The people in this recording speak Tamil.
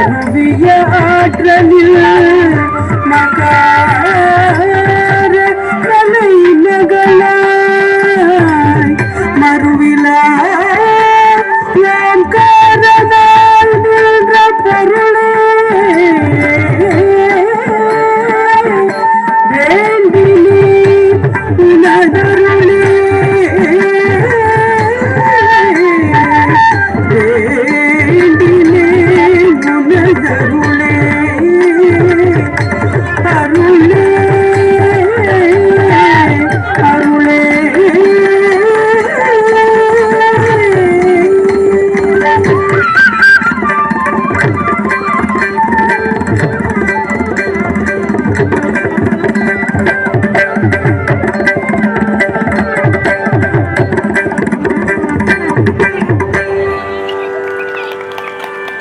மருவிய ஆற்றலில் மகார கலை நகலாய் மறுவிலா ஓங்காரனால் நின்ற பொருளே வேண்டினே உனதருளே வேண்டினே உனதருளே